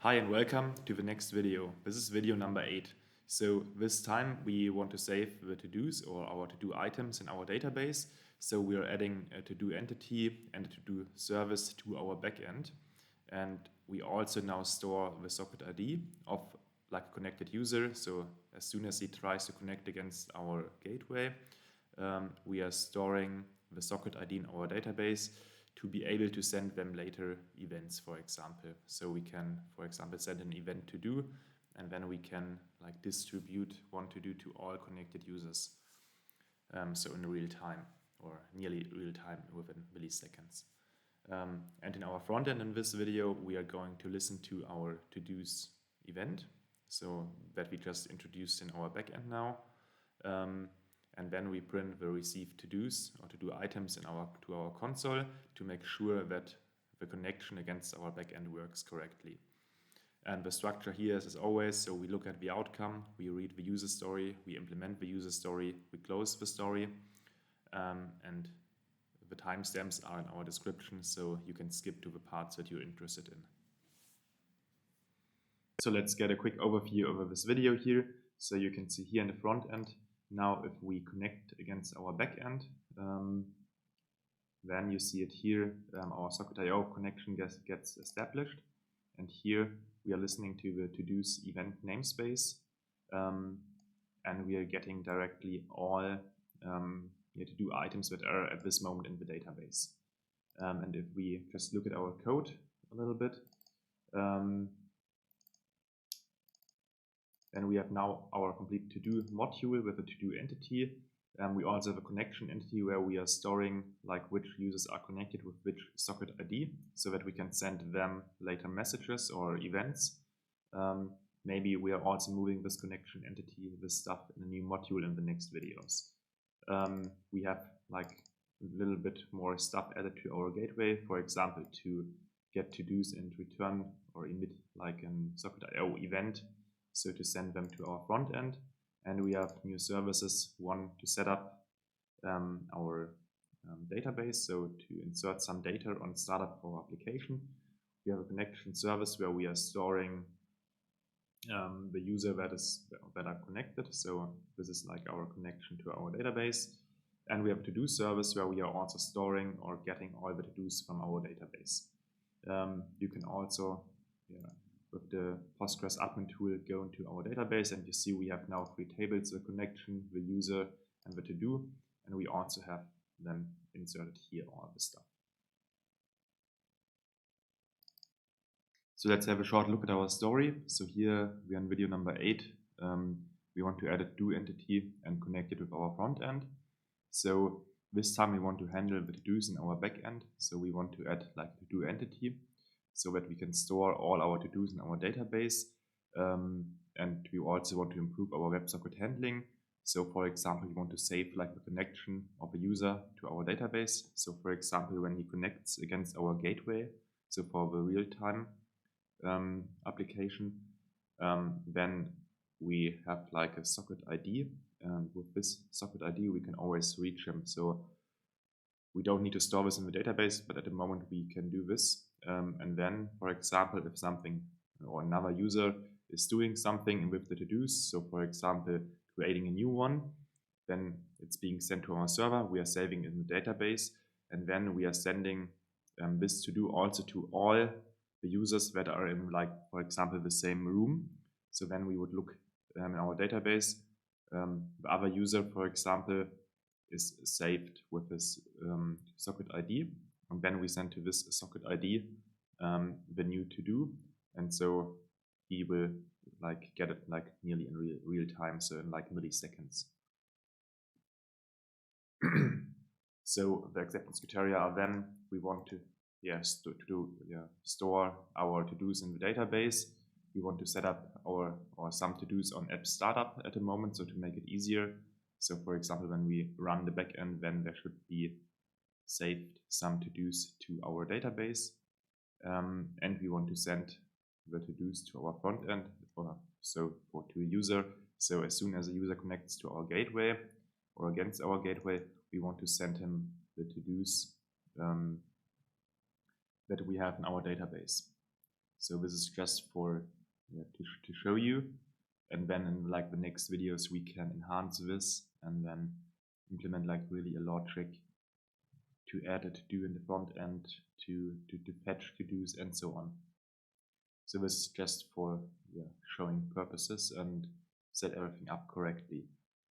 Hi and welcome to the next video. This is video number 8. So this time we want to save the to-dos or our to-do items in our database. So we are adding a to-do entity and a to-do service to our backend. And we also now store the socket ID of like a connected user. So as soon as he tries to connect against our gateway, we are storing the socket ID in our database to be able to send them later events, for example. So we can, for example, send an event to do, and then we can like distribute one to do to all connected users. So in real time or nearly real time within milliseconds. And in our front end in this video, we are going to listen to our to-dos event. So that we just introduced in our backend now. And then we print the received to-dos or to-do items to our console to make sure that the connection against our backend works correctly. And the structure here is as always, so we look at the outcome, we read the user story, we implement the user story, we close the story, and the timestamps are in our description, so you can skip to the parts that you're interested in. So let's get a quick overview over this video here. So you can see here in the front end, now if we connect against our backend, then you see it here, our socket.io connection gets established. And here we are listening to the to-dos event namespace, and we are getting directly all to-do items that are at this moment in the database. And if we just look at our code a little bit, then we have now our complete to-do module with a to-do entity. We also have a connection entity where we are storing like which users are connected with which socket ID so that we can send them later messages or events. Maybe we are also moving this connection entity, this stuff in a new module in the next videos. We have like a little bit more stuff added to our gateway, for example, to get to-dos and return or emit like an socket.io event. So to send them to our front end, and we have new services, one to set up our database, so to insert some data on startup of our application. We have a connection service where we are storing the user that are connected, so this is like our connection to our database. And we have a to-do service where we are also storing or getting all the to-dos from our database. You can also with the Postgres admin tool go into our database, and you see we have now 3 tables: the connection, the user, and the to-do, and we also have then inserted here all the stuff. So let's have a short look at our story. So here we are in video number 8. We want to add a to-do entity and connect it with our front end. So this time we want to handle the to-dos in our backend. So we want to add like a to-do entity, so that we can store all our to-dos in our database. And we also want to improve our WebSocket handling. So for example, we want to save like the connection of a user to our database. So for example, when he connects against our gateway, so for the real-time application, then we have like a socket ID. And with this socket ID, we can always reach him. So we don't need to store this in the database, but at the moment we can do this. And then, for example, if something or another user is doing something with the to-dos, so for example, creating a new one, then it's being sent to our server, we are saving it in the database, and then we are sending this to-do also to all the users that are in, like, for example, the same room. So then we would look in our database, the other user, for example, is saved with this socket ID, and then we send to this socket ID the new to-do, and so he will like get it like nearly in real time, so in like milliseconds. So the acceptance criteria are then we want to store our to-dos in the database. We want to set up our some to-dos on app startup at the moment, so to make it easier. So for example, when we run the backend, then there should be saved some to-dos to our database. And we want to send the to-dos to our front end, to a user. So as soon as a user connects to our gateway or against our gateway, we want to send him the to-dos that we have in our database. So this is just for to show you, and then in like the next videos we can enhance this and then implement like really a logic to add a to-do in the front end, to fetch to-dos and so on. So this is just for showing purposes and set everything up correctly.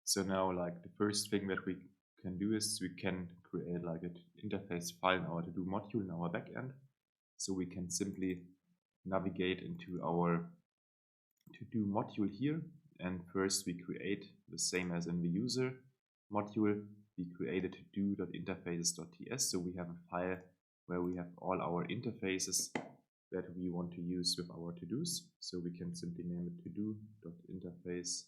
So now like the first thing that we can do is we can create like an interface file in our to-do module in our backend. So we can simply navigate into our to-do module here, and first we create the same as in the user module. We created to-do.interfaces.ts, so we have a file where we have all our interfaces that we want to use with our to-dos. So we can simply name it to-do.interface.ts.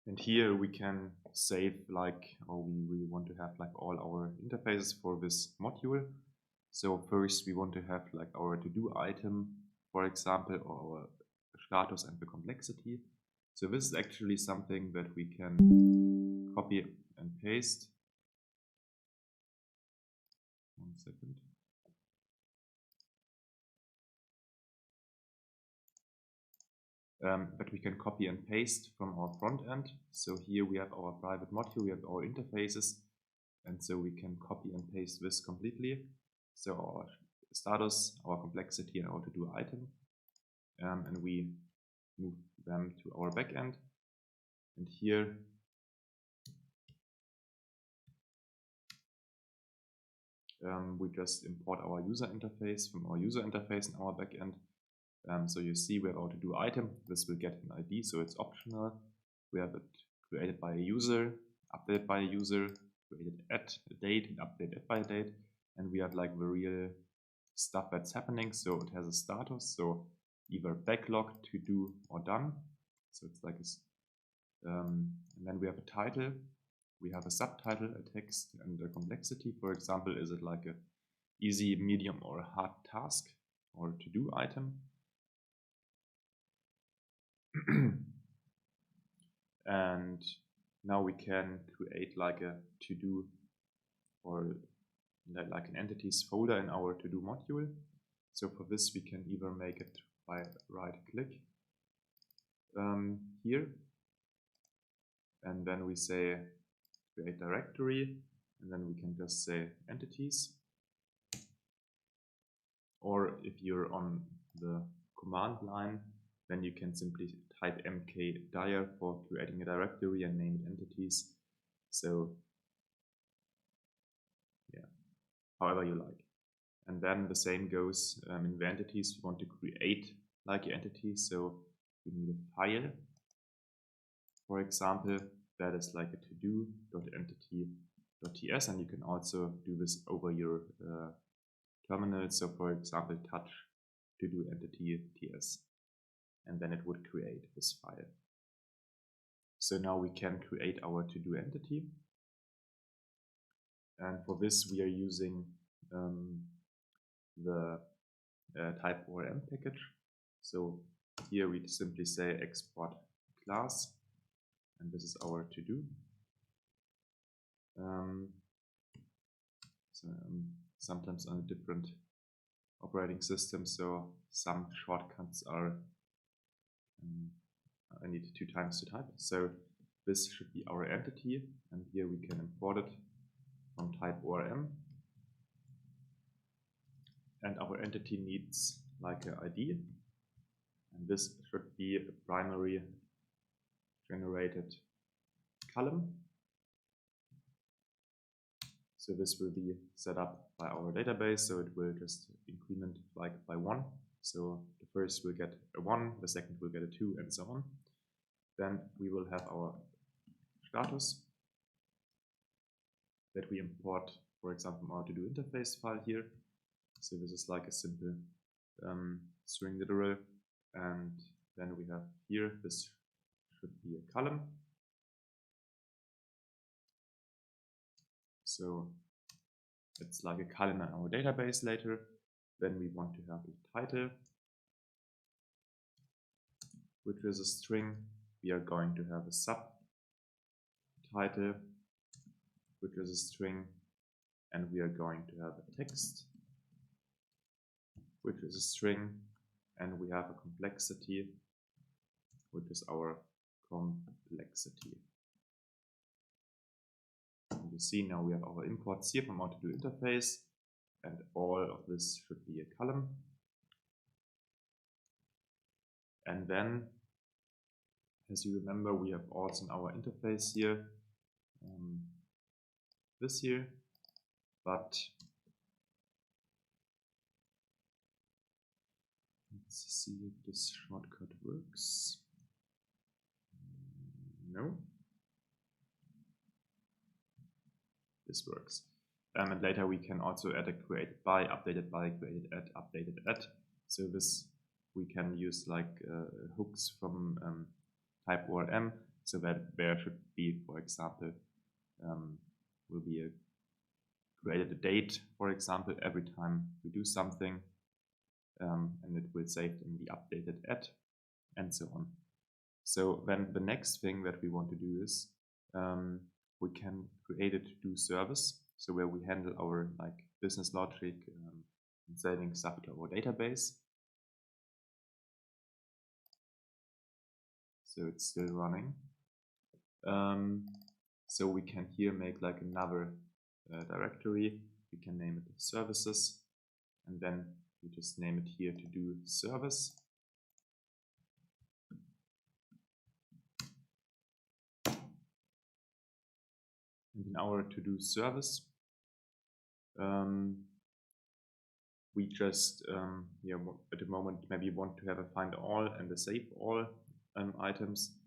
And here we can save like, or we want to have like all our interfaces for this module. So first we want to have like our to-do item, for example, or our status and the complexity. So this is actually something that we can copy and paste. One second. That we can copy and paste from our front end. So here we have our private module, we have our interfaces, and so we can copy and paste this completely. So our status, our complexity, and our to-do item, and we move them to our backend. And here we just import our user interface from our user interface in our backend. So you see we have our to-do item. This will get an ID, so it's optional. We have it created by a user, updated by a user, created at a date, and updated by a date. And we have like the real stuff that's happening. So it has a status, so either backlog, to do, or done. So it's like and then we have a title. We have a subtitle, a text, and a complexity. For example, is it like a easy, medium, or a hard task or to-do item? And now we can create like a to-do or like an entities folder in our to-do module. So for this we can either make it by right click here, and then we say create directory, and then we can just say entities. Or if you're on the command line, then you can simply type mkdir for creating a directory and name it entities. So yeah, however you like. And then the same goes in the entities. We want to create like an entity, so we need a file, for example, that is like a to-do.entity.ts, and you can also do this over your terminal. So for example, touch to-do entity.ts, and then it would create this file. So now we can create our to-do entity. And for this, we are using the typeorm package. So here we simply say export class, and this is our to-do. Sometimes on a different operating system, so some shortcuts are I need 2 times to type. So this should be our entity, and here we can import it from typeorm. And our entity needs like an ID, and this should be a primary generated column. So this will be set up by our database, so it will just increment like by 1. So the first will get a 1, the second will get a 2, and so on. Then we will have our status that we import, for example, from our to-do interface file here. So this is like a simple string literal, and then we have here, this should be a column. So it's like a column in our database later. Then we want to have a title. which is a string. We are going to have a subtitle, which is a string, and we are going to have a text, which is a string, and we have a complexity, which is our complexity. And you see now we have our imports here from our to-do interface, and all of this should be a column. And then, as you remember, we have also in our interface here this here, but let's see if this shortcut works. No, this works. And later we can also add a created by, created updated at. So this we can use like hooks from typeorm. So that there should be, for example, will be a created a date, for example, every time we do something, and it will save in the updated at, and so on. So then the next thing that we want to do is we can create a to-do service, so where we handle our like business logic and saving stuff to our database. So it's still running. So we can here make like another directory. We can name it services, and then we just name it here to do service. And in our to do service, we just at the moment maybe want to have a find all and a save all items.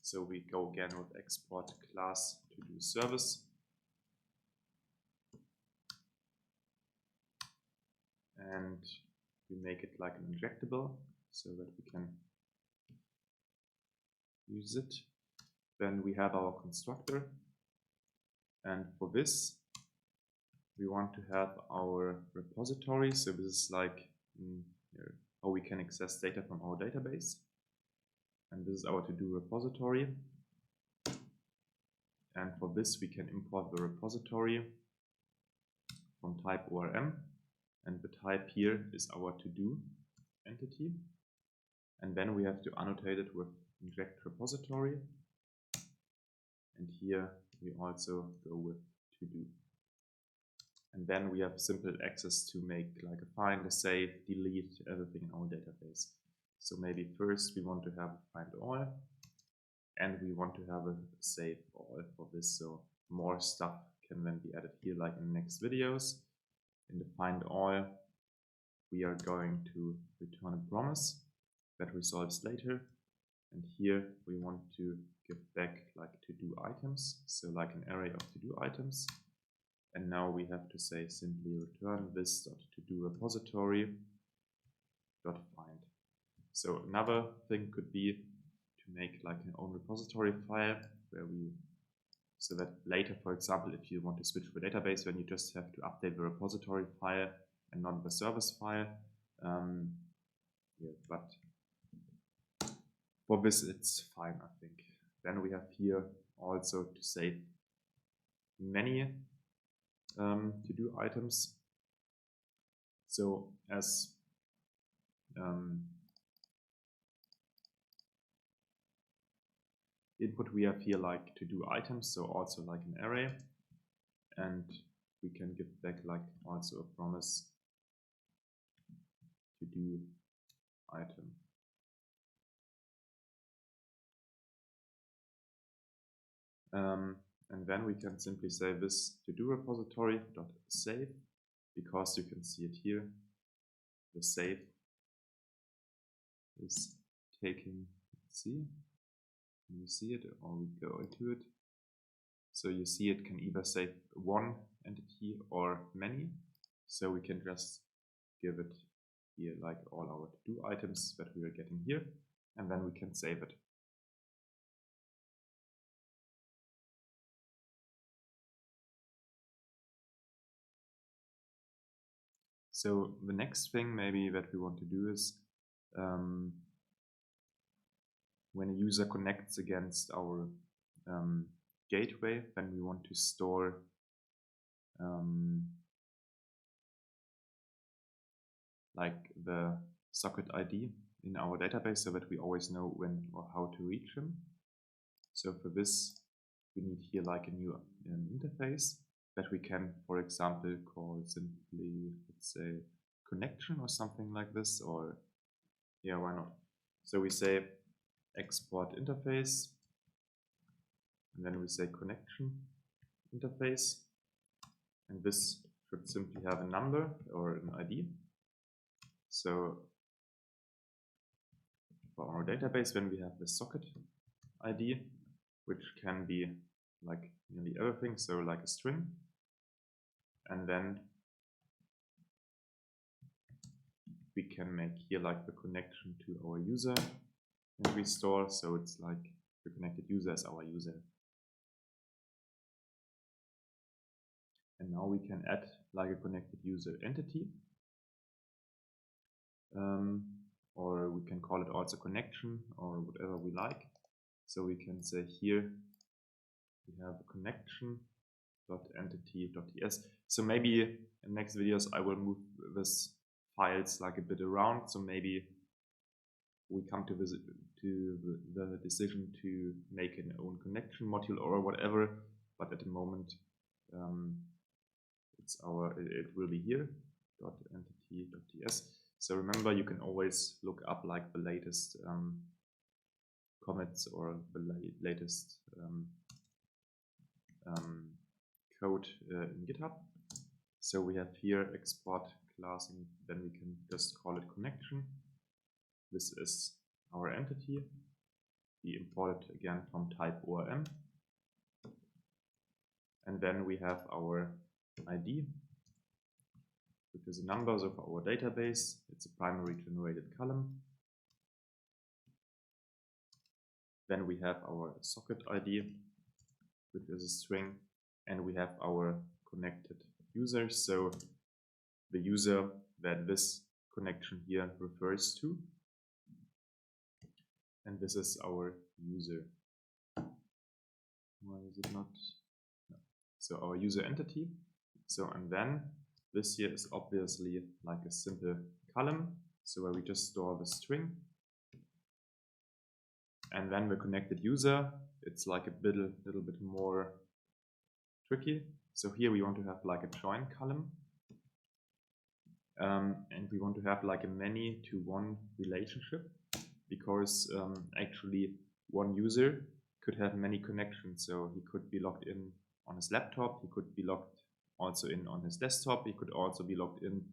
So we go again with export class to do service. And we make it like an injectable so that we can use it. Then we have our constructor. And for this, we want to have our repository. So this is like how we can access data from our database. And this is our to-do repository. And for this, we can import the repository from typeorm. And the type here is our to-do entity. And then we have to annotate it with inject repository. And here we also go with to-do. And then we have simple access to make like a find, a save, delete everything in our database. So maybe first we want to have a find all, and we want to have a save all for this. So more stuff can then be added here, like in the next videos. In the find all, we are going to return a promise that resolves later. And here we want to give back like to-do items, so like an array of to-do items. And now we have to say simply return this.to-do repository dot find. So another thing could be to make like an own repository file where we, so that later, for example, if you want to switch to a database, then you just have to update the repository file and not the service file. But for this, it's fine, I think. Then we have here also to save many to-do items. So as input, we have here like to-do items, so also like an array. And we can give back like also a promise to-do item. And then we can simply say this to-do repository dot save, because you can see it here. The save is taking, let's see, can you see it, or we go into it. So you see it can either save one entity or many. So we can just give it here like all our to-do items that we are getting here, and then we can save it. So the next thing maybe that we want to do is when a user connects against our gateway, then we want to store like the socket ID in our database so that we always know when or how to reach him. So for this, we need here like a new interface that we can, for example, call simply, let's say, connection or something like this, or yeah, why not? So we say export interface, and then we say connection interface, and this should simply have a number or an ID. So for our database, when we have the socket ID, which can be like nearly everything, so like a string, and then we can make here like the connection to our user and we store, so it's like the connected user is our user. And now we can add like a connected user entity, or we can call it also connection or whatever we like. So we can say here we have a connection.entity.ts. So maybe in next videos I will move this files like a bit around. So maybe we come to the decision to make an own connection module or whatever. But at the moment, it will be here .entity.ts. So remember, you can always look up like the latest commits or the latest code in GitHub. So we have here export class, and then we can just call it connection. This is our entity. We import it again from type ORM. And then we have our ID, which is a number of our database. It's a primary generated column. Then we have our socket ID, which is a string, and we have our connected user. So the user that this connection here refers to. And this is our user. Why is it not? No. So our user entity. So, and then this here is obviously like a simple column. So where we just store the string. And then the connected user, it's like a little bit more tricky. So here we want to have like a join column. And we want to have like a many to one relationship, because actually one user could have many connections. So he could be logged in on his laptop, he could be logged also in on his desktop, he could also be logged in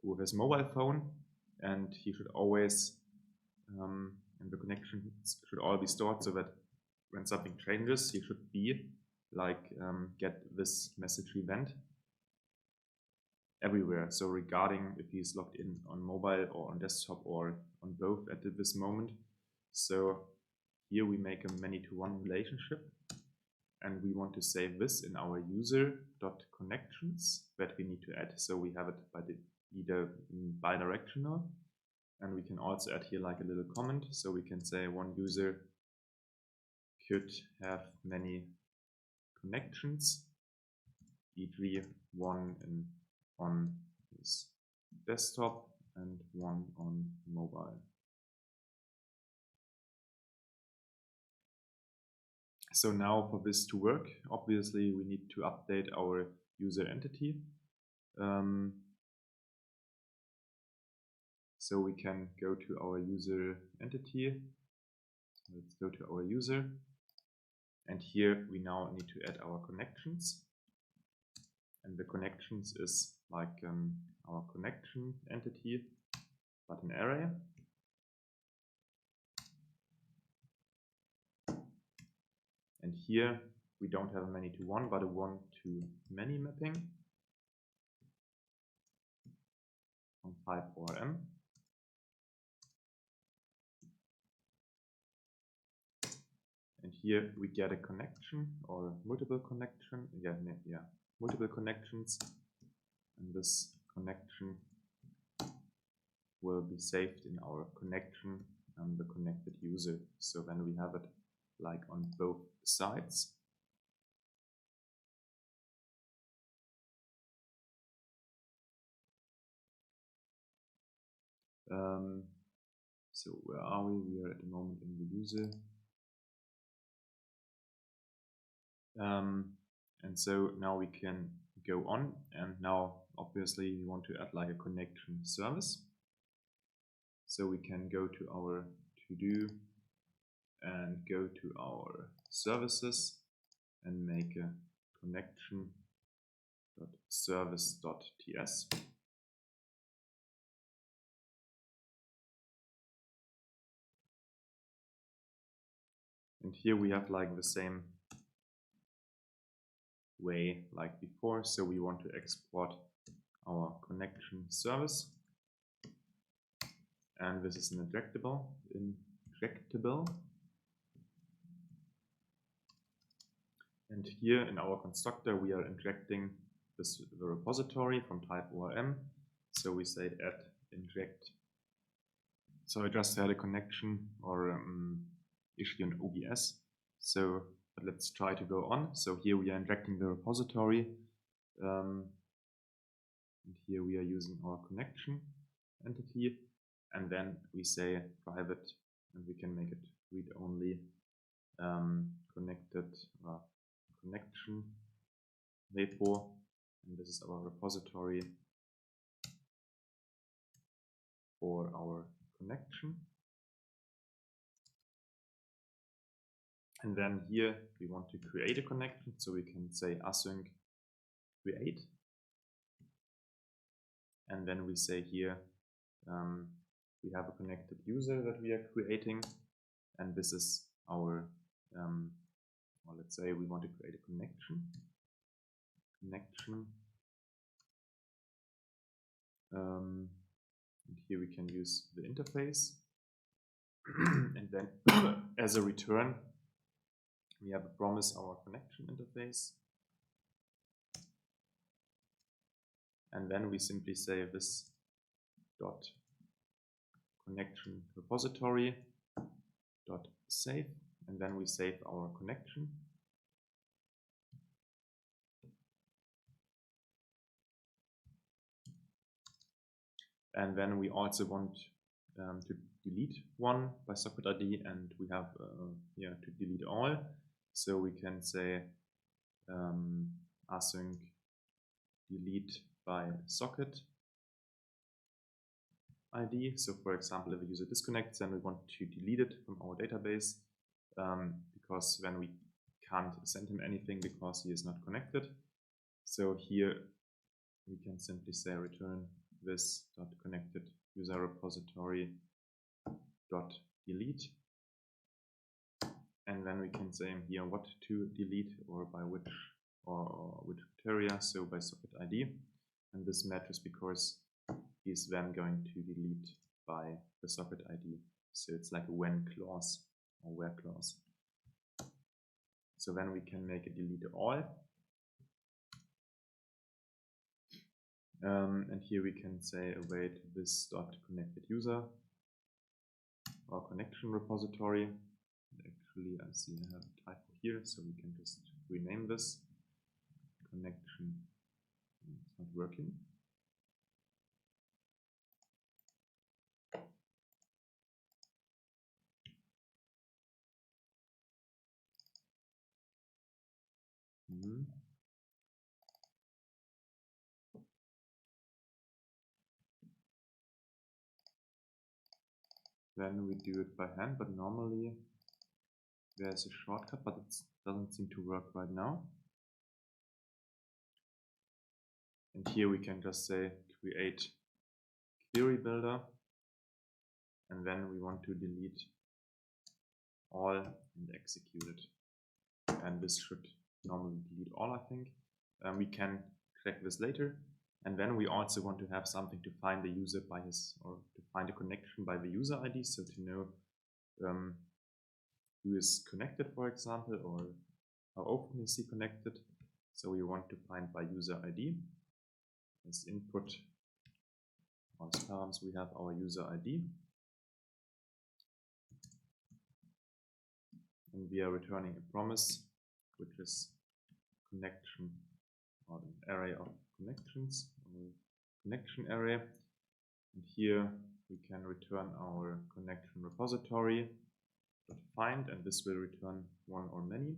with his mobile phone, and he should always, and the connections should all be stored so that when something changes, he should be like get this message event everywhere. So regarding if he's logged in on mobile or on desktop or on both at this moment. So here we make a many-to-one relationship, and we want to save this in our user.connections that we need to add. So we have it by either bidirectional, and we can also add here like a little comment. So we can say one user could have many connections, e.g. one on his desktop and one on mobile. So now for this to work, obviously we need to update our user entity. So we can go to our user entity. Let's go to our user. And here we now need to add our connections. And the connections is like our connection entity, but an array. And here we don't have a many-to-one, but a one-to-many mapping on type ORM. And here we get a connection or multiple connection. Multiple connections. And this connection will be saved in our connection and the connected user. So then we have it like on both sides. So where are we? We are at the moment in the user. And so now we can go on, and now obviously we want to add like a connection service. So we can go to our to-do and go to our services and make a connection.service.ts. And here we have like the same way like before. So we want to export our connection service. And this is an injectable. And here in our constructor, we are injecting the repository from type ORM. So we say add inject. So I just had a connection or issue an OBS. So let's try to go on. So here we are injecting the repository. And here we are using our connection entity. And then we say private, and we can make it read-only connected connection repo, and this is our repository for our connection. And then here we want to create a connection, so we can say async create, and then we say here we have a connected user that we are creating, and this is our well, let's say we want to create a connection. And here we can use the interface. And then as a return, we have a promise our connection interface. And then we simply say this dot connection repository dot save, and then we save our connection. And then we also want to delete one by socket ID, and we have here to delete all. So we can say async delete by socket ID. So for example, if a user disconnects, then we want to delete it from our database because then we can't send him anything because he is not connected. So here we can simply say return this dot connected user repository dot delete, and then we can say here what to delete or by which or which criteria, so by socket ID, and this matches because he's then going to delete by the socket ID. So it's like a when clause or where clause. So then we can make a delete all. And here we can say await this dot connected user or connection repository. Actually, I see I have a typo here, so we can just rename this connection. It's not working. Then we do it by hand, but normally there's a shortcut, but it doesn't seem to work right now. And here we can just say create query builder, and then we want to delete all and execute it. And this should normally delete all, I think. We can check this later. And then we also want to have something to find the user by his, or to find a connection by the user ID, so to know who is connected, for example, or how often is he connected. So we want to find by user ID as input or as params we have our user ID, and we are returning a promise, which is connection, or an array of connections, or connection array. And here we can return our connection repository .find, and this will return one or many.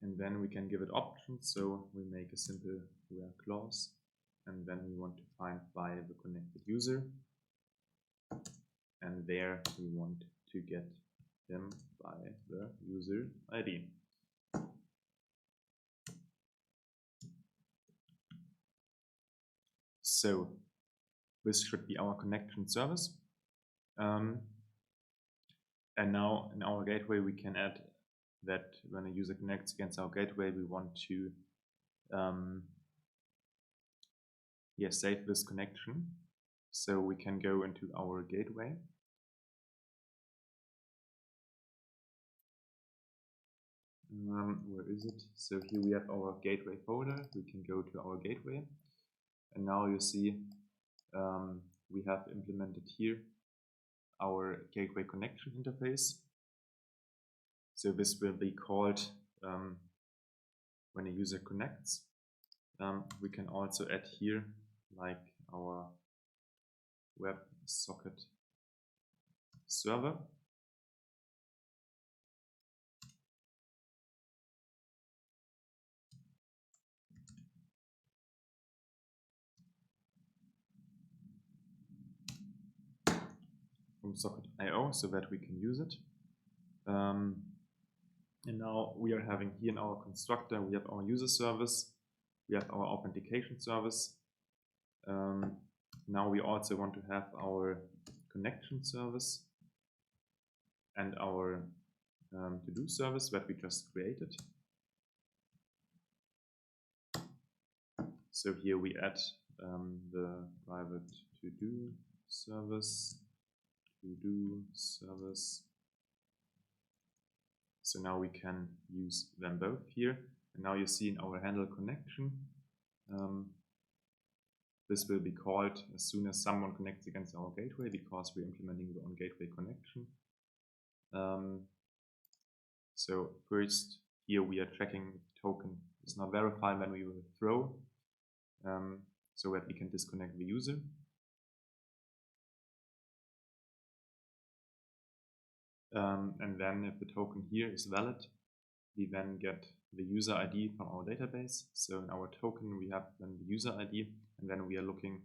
And then we can give it options, so we make a simple where clause, and then we want to find by the connected user, and there we want to get them by the user ID. So this should be our connection service. And now in our gateway we can add that when a user connects against our gateway, we want to save this connection. So we can go into our gateway. Where is it? So here we have our gateway folder. We can go to our gateway. And now you see we have implemented here our gateway connection interface. So this will be called when a user connects. We can also add here like our WebSocket server. From socket.io so that we can use it. And now we are having here in our constructor, we have our user service, we have our authentication service. Now we also want to have our connection service and our to-do service that we just created. So here we add the private to-do service. So now we can use them both here. And now you see in our handle connection, this will be called as soon as someone connects against our gateway, because we're implementing the on-gateway connection. So first, here we are checking the token is not verified, when we will throw, so that we can disconnect the user. And then if the token here is valid, we then get the user ID from our database. So in our token, we have then the user ID, and then we are looking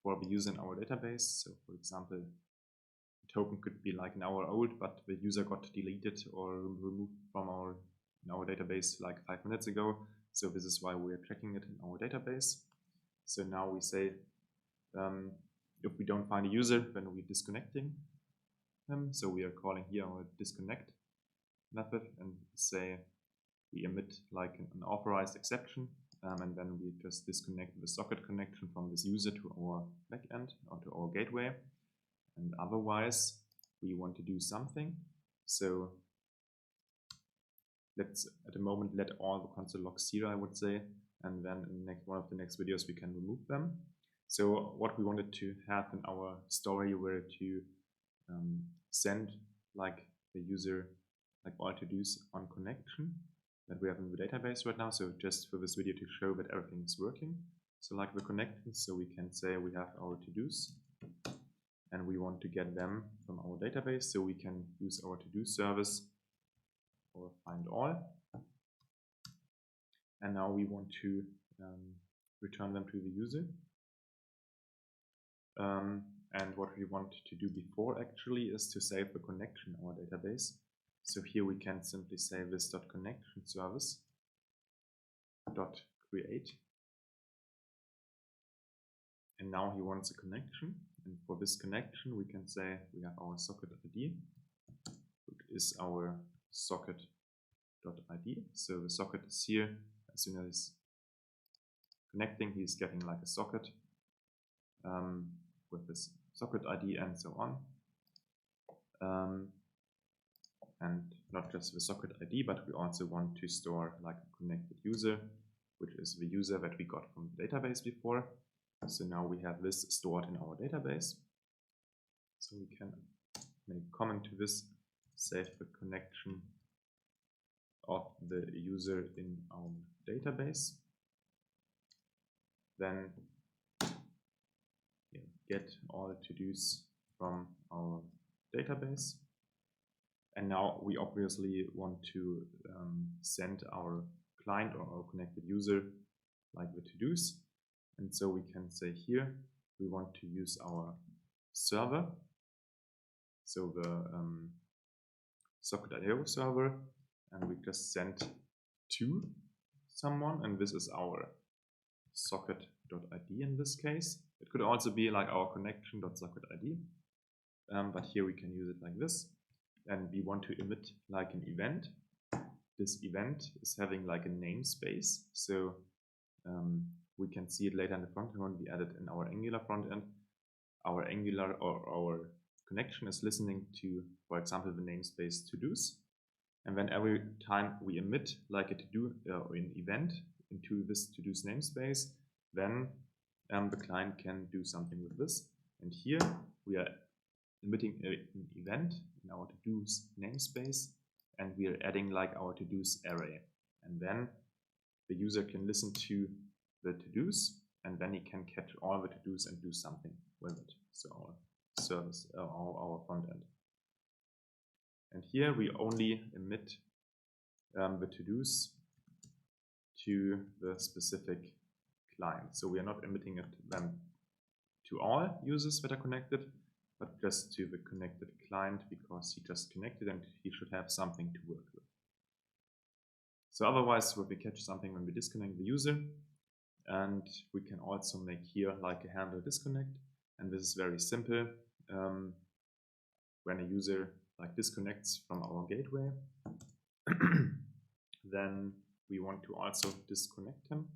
for the user in our database. So for example, the token could be like an hour old, but the user got deleted or removed from our database like 5 minutes ago. So this is why we are checking it in our database. So now we say, if we don't find a user, then we're disconnecting him. So we are calling here our disconnect method and say we emit like an authorized exception, and then we just disconnect the socket connection from this user to our backend or to our gateway. And otherwise we want to do something. So let's at the moment let all the console logs here, I would say, and then in one of the next videos we can remove them. So what we wanted to have in our story were to send like the user like all to-dos on connection that we have in the database right now. So just for this video to show that everything is working. So like the connections, so we can say we have our to-dos and we want to get them from our database. So we can use our to-do service or find all. And now we want to return them to the user. And what we want to do before actually is to save the connection in our database. So here we can simply say this .connection service .create. And now he wants a connection. And for this connection, we can say we have our socket ID, which is our socket.id. So the socket is here. As soon as he's connecting, he's getting like a socket with this socket ID and so on. And not just the socket ID, but we also want to store like a connected user. which is the user that we got from the database before. So now we have this stored in our database. So we can make a comment to this, save the connection of the user in our database. Then get all to-dos from our database. And now we obviously want to send our client or our connected user like the to-dos. And so we can say here, we want to use our server. So the socket.io server, and we just send to someone, and this is our socket.id in this case. It could also be like our connection.socket.id, but here we can use it like this. And we want to emit like an event. This event is having like a namespace, so we can see it later in the front end when we add it in our Angular front end. Our Angular or our connection is listening to, for example, the namespace to-dos. And then every time we emit like a to-do or an event into this to-dos namespace, then the client can do something with this. And here we are emitting an event in our to-dos namespace, and we are adding like our to-dos array. And then the user can listen to the to-dos, and then he can catch all the to-dos and do something with it. So our service, our front end. And here we only emit the to-dos to the specific client. So we are not emitting them to all users that are connected, but just to the connected client, because he just connected and he should have something to work with. So otherwise, we catch something when we disconnect the user. And we can also make here like a handle disconnect. And this is very simple. When a user like disconnects from our gateway, then we want to also disconnect him.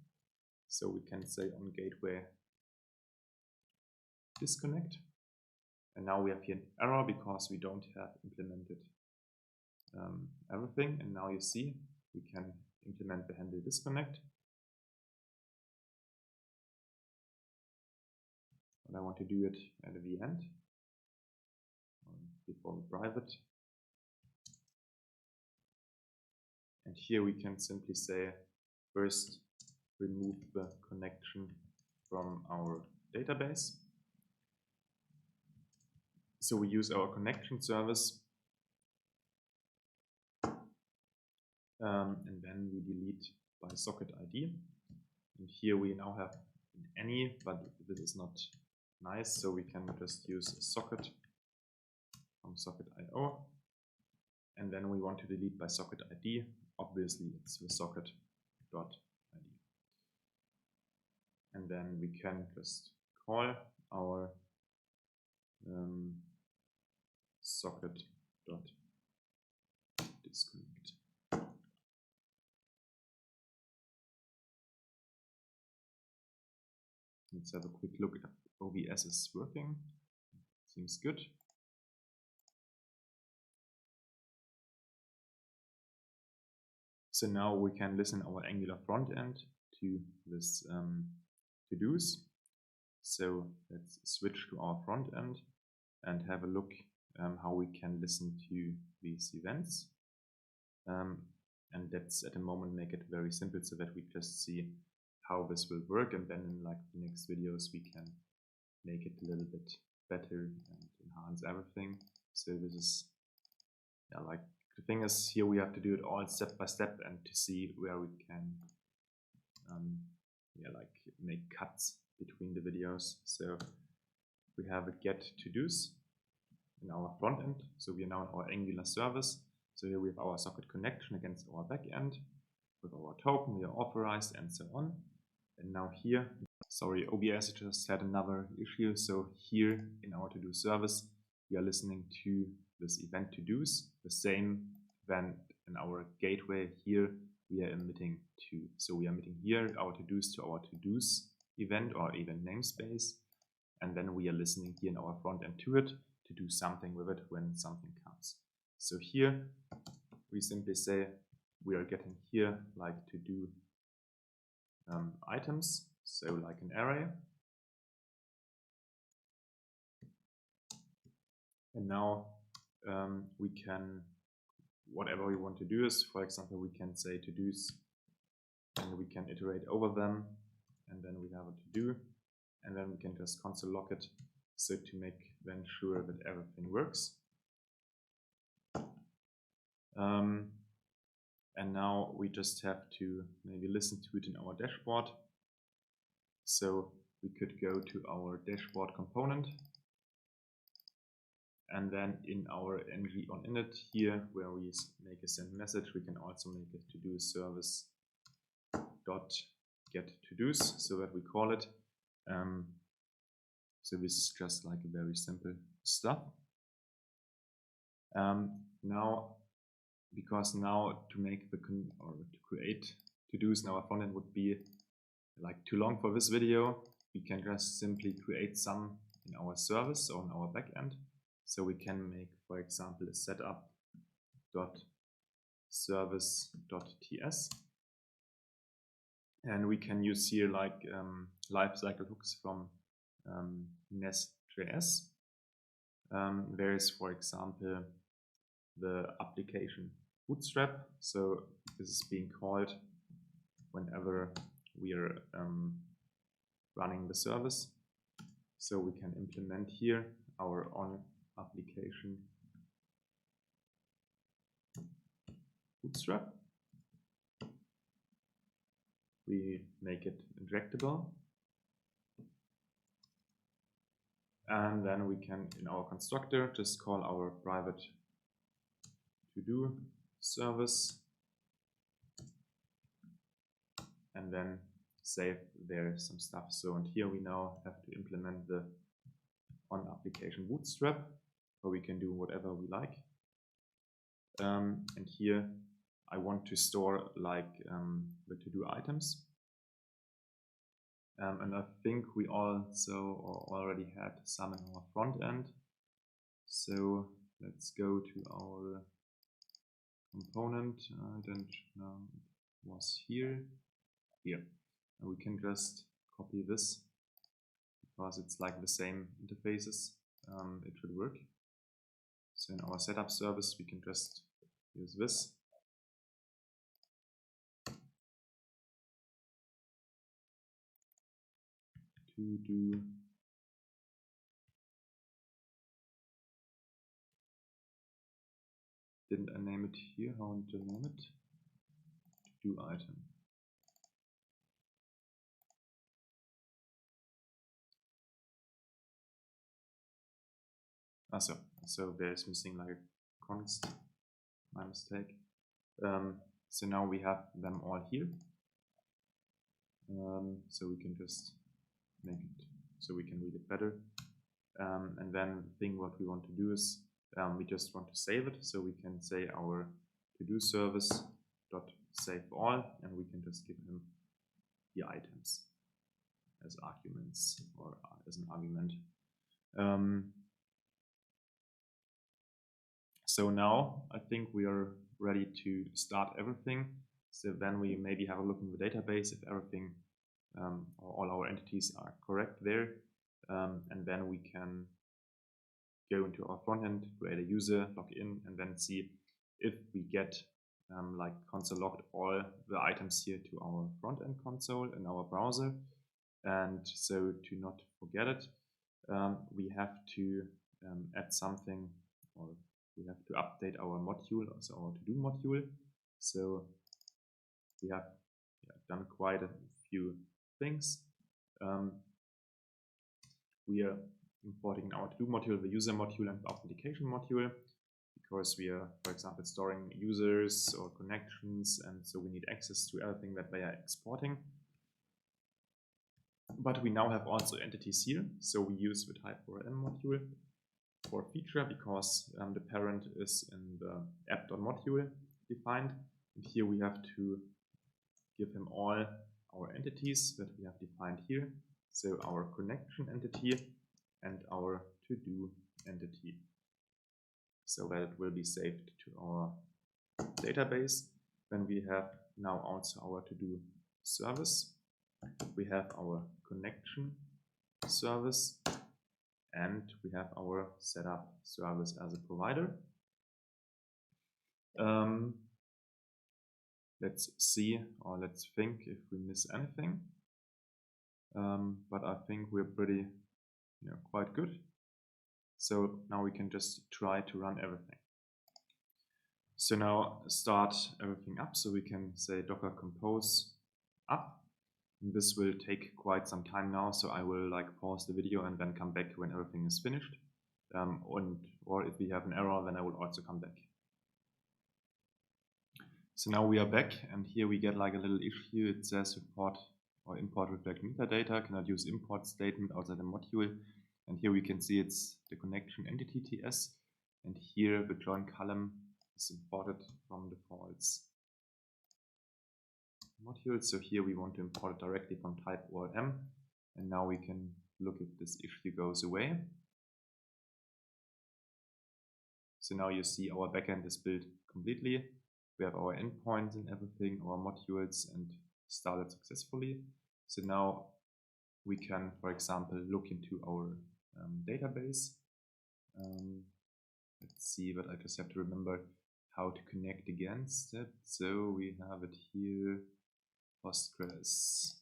So we can say on gateway disconnect. And now we have here an error because we don't have implemented everything. And now you see we can implement the handle disconnect. And I want to do it at the end before the private. And here we can simply say first remove the connection from our database. So we use our connection service, and then we delete by socket ID. And here we now have any, but this is not nice, so we can just use a socket from socket.io. And then we want to delete by socket ID. Obviously, it's the socket.id. And then we can just call our socket.disconnect. Let's have a quick look if OBS is working. Seems good. So now we can listen our Angular front end to this to-dos. So let's switch to our front end and have a look how we can listen to these events. And let's at the moment make it very simple so that we just see how this will work, and then in like the next videos we can make it a little bit better and enhance everything. So this is, yeah, like the thing is here we have to do it all step by step and to see where we can yeah, like make cuts between the videos. So we have a get to-dos in our front end. So we are now in our Angular service. So here we have our socket connection against our backend with our token, we are authorized and so on. And now here, sorry, OBS just had another issue. So here in our to-do service, we are listening to this event to-dos, the same then in our gateway here we are emitting to. So we are emitting here our to-dos to our to-dos event or event namespace. And then we are listening here in our front end to it to do something with it when something comes. So here we simply say we are getting here like to do items, so like an array. And now we can, whatever we want to do is, for example, we can say to-dos, and we can iterate over them, and then we have a to-do, and then we can just console log it, so to make then sure that everything works. And now we just have to maybe listen to it in our dashboard. So we could go to our dashboard component, and then in our ng on init here, where we make a send message, we can also make a to-do service dot get to-dos, so that we call it. So this is just like a very simple stuff. Now, because now to make the or to create to-dos in our frontend would be like too long for this video, we can just simply create some in our service or in our backend. So we can make, for example, a setup dot service dot ts, and we can use here like lifecycle hooks from nest.js. There is, for example, the application bootstrap. So this is being called whenever we are running the service. So we can implement here our on application bootstrap. We make it injectable. And then we can, in our constructor, just call our private to-do service, and then save there some stuff. So, and here we now have to implement the on application bootstrap, where we can do whatever we like. And here I want to store like the to-do items. And I think we also already had some in our front end. So let's go to our component. I don't know, it was here. Here. And we can just copy this, because it's like the same interfaces. It should work. So in our setup service, we can just use this. To do didn't I name it here? How to name it? To do item. So there's missing like a const, my mistake. So now we have them all here. So we can just make it so we can read it better. And then the thing what we want to do is we just want to save it. So we can say our to-do service dot save all, and we can just give him the items as arguments or as an argument. So now I think we are ready to start everything. So then we maybe have a look in the database if everything or all our entities are correct there. And then we can go into our front end, create a user, log in, and then see if we get like console logged all the items here to our front end console in our browser. And so to not forget it, we have to add something, or we have to update our module, also our to-do module. So we have done quite a few things. We are importing in our to-do module the user module and the authentication module, because we are, for example, storing users or connections, and so we need access to everything that they are exporting. But we now have also entities here, so we use the type4m module for feature, because the parent is in the app.module defined, and here we have to give him all our entities that we have defined here. So our connection entity and our to-do entity, so that it will be saved to our database. Then we have now also our to-do service. we have our connection service, and we have our setup service as a provider. Let's see, or let's think if we miss anything. But I think we're pretty, quite good. So now we can just try to run everything. So now start everything up. So we can say docker compose up. And this will take quite some time now. So I will pause the video and then come back when everything is finished. Or if we have an error, then I will also come back. So now we are back, and here we get a little issue. It says report or import reflect metadata, cannot use import statement outside the module. And here we can see it's the connection entity TS. And here the join column is imported from the defaults module. So here we want to import it directly from type ORM. And now we can look if this issue goes away. So now you see our backend is built completely. We have our endpoints and everything, our modules, and started successfully. So now we can, for example, look into our database. Let's see, but I just have to remember how to connect against it. So we have it here. Postgres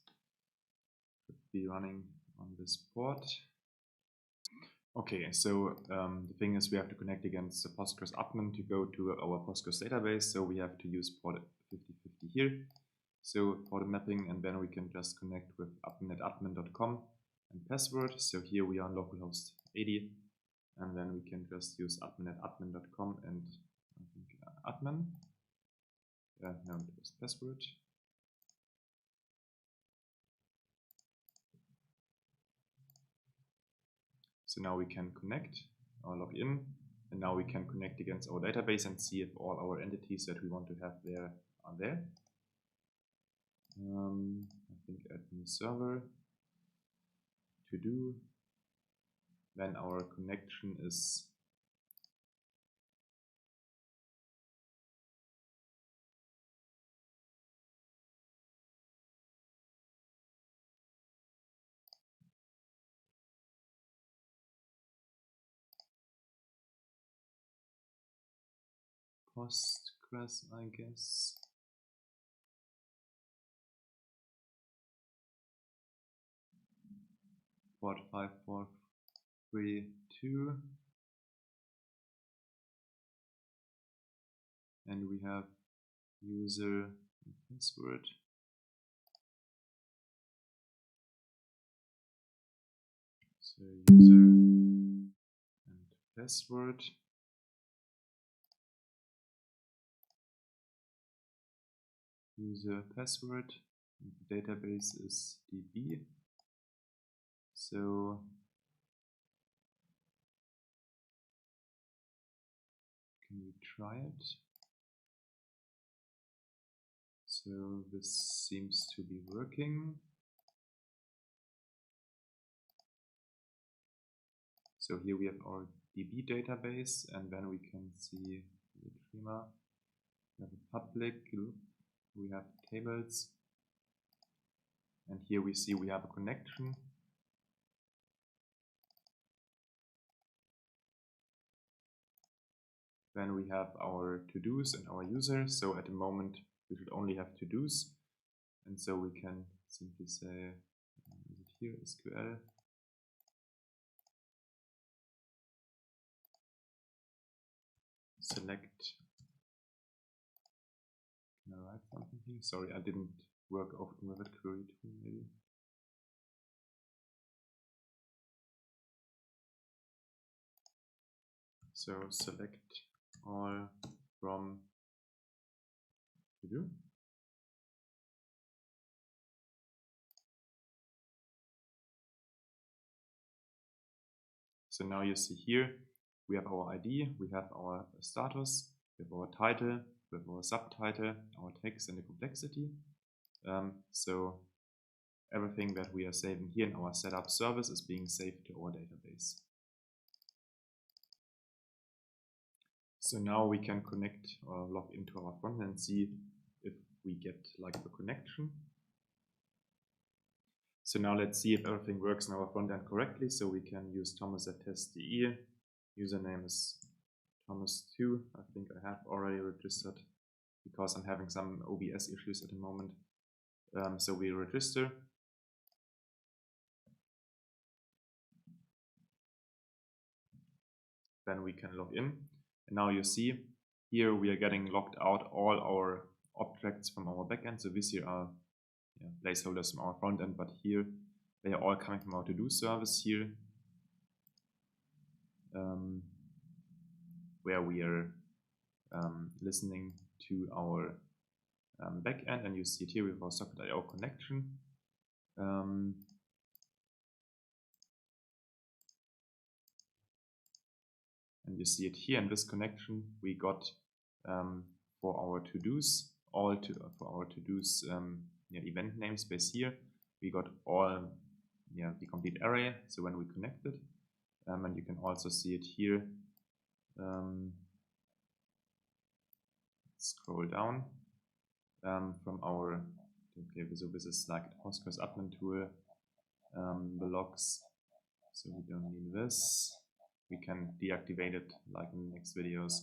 should be running on this port. Okay, so the thing is we have to connect against the Postgres admin to go to our Postgres database. So we have to use port 5050 here. So for the mapping, and then we can just connect with admin@admin.com and password. So here we are on localhost 80, and then we can just use admin@admin.com and I think admin. No, it was password. So now we can connect or log in, and now we can connect against our database and see if all our entities that we want to have there are there. I think admin server to do. Then our connection is Postgres, I guess. Port 5432. And we have user and password. So user and password. User password. And the database is DB. So can we try it? So this seems to be working. So here we have our DB database, and then we can see the schema. We have a public group, we have tables, and here we see we have a connection. Then we have our to-dos and our users. So at the moment we should only have to-dos, and so we can simply say, is it here, SQL. Select. Can I write something here? Sorry, I didn't work often with it. Query tool maybe. So select all from to do. So now you see here we have our ID, we have our status, we have our title, we have our subtitle, our text, and the complexity. So everything that we are saving here in our setup service is being saved to our database. So now we can connect or log into our front end and see if we get the connection. So now let's see if everything works in our front end correctly. So we can use Thomas at test.de. Username is Thomas2. I think I have already registered because I'm having some OBS issues at the moment. So we register. Then we can log in. And now you see here we are getting logged out all our objects from our backend. So these here are placeholders from our front end, but here they are all coming from our to-do service here, where we are listening to our backend, and you see it here with our socket.io connection. And you see it here in this connection. We got for our to-dos, for our to-dos event namespace here, we got all the complete array. So when we connect it, and you can also see it here. Scroll down from our so this is like Postgres admin tool, the logs. So we don't need this. We can deactivate it like in the next videos.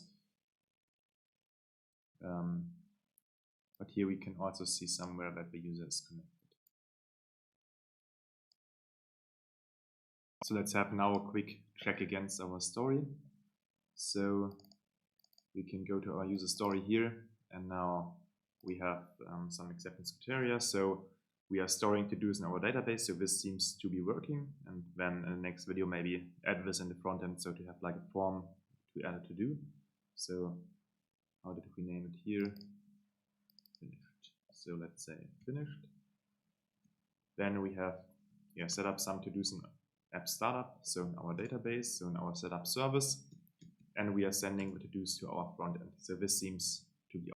But here we can also see somewhere that the user is connected. So let's have now a quick check against our story. So we can go to our user story here, and now we have some acceptance criteria. So we are storing to-dos in our database, so this seems to be working. And then in the next video, maybe add this in the front end, so to have like a form to add a to-do. So how did we name it here? Finished. So let's say finished. Then we have set up some to-dos in app startup, so in our database, so in our setup service, and we are sending the to-dos to our front end. So this seems